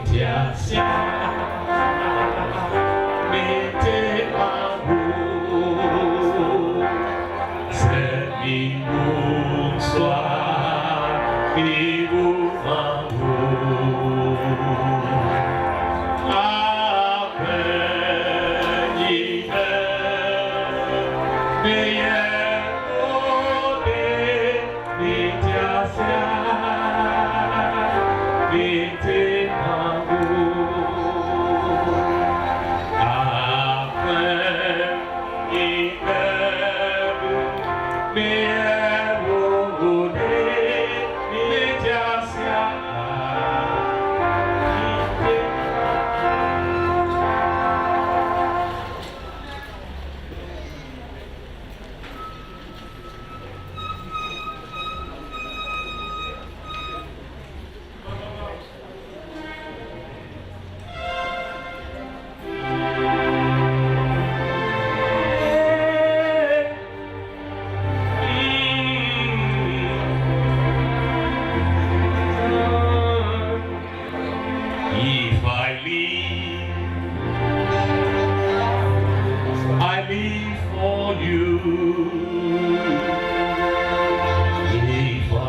家乡，你的万物，生命无双，你无万物。阿门，你们，你也我的你家乡。你的万物，阿门，你的路，你我的你家乡，你的。If I live for you. If I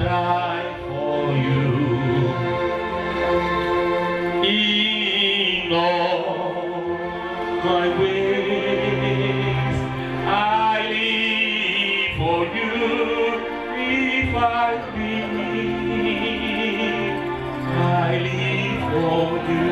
die for you. In all my ways, I live for you. If I live for you.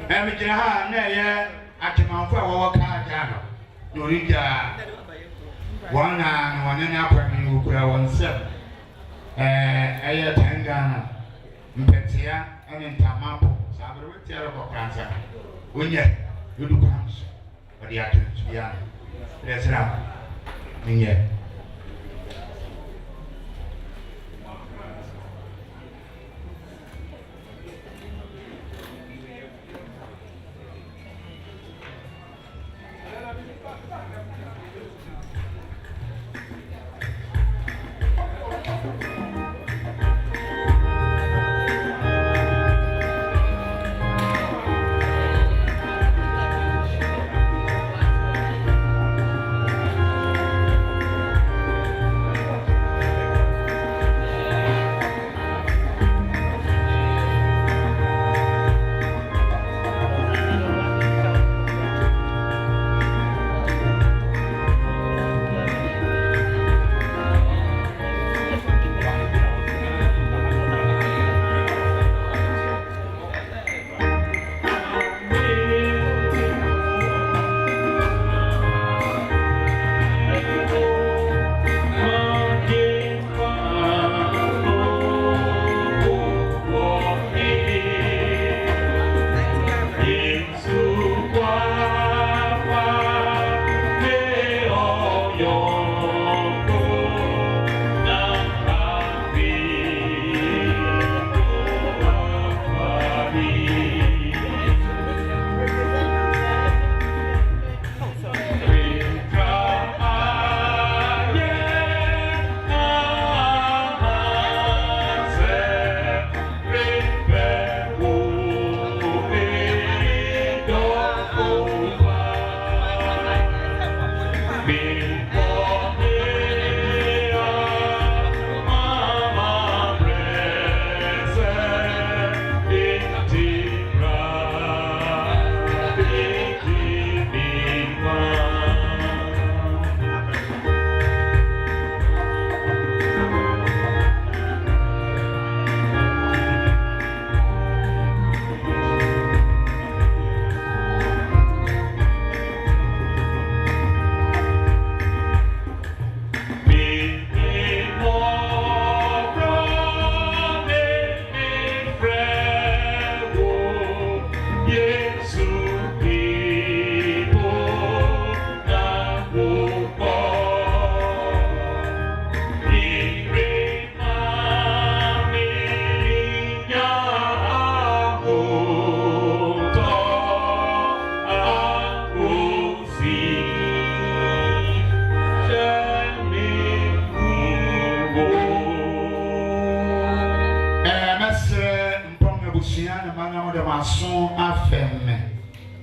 Emijina na ye atimanfo a wo ka ja no orija wana no wane na akwani ukura wonsem eye tangana mpetia ene ntamapo sabere wetiara ko kansa onye yodu kanso odi atuntu ya resra ninye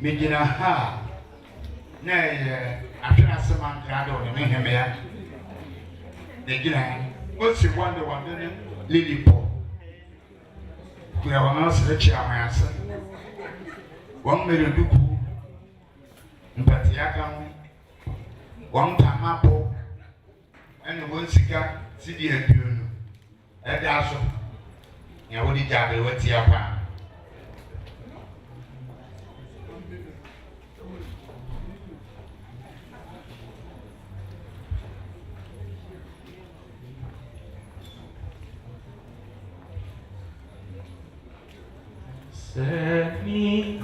Mijina ha na atena sema nkrado ne meheme ya negina osi wande ne lilipo kuya wana serechi amayasa wan mere duku mpati aka wan tamapo ene won sika sidi aduonu eda aso ya wodi jabe wati apa Set me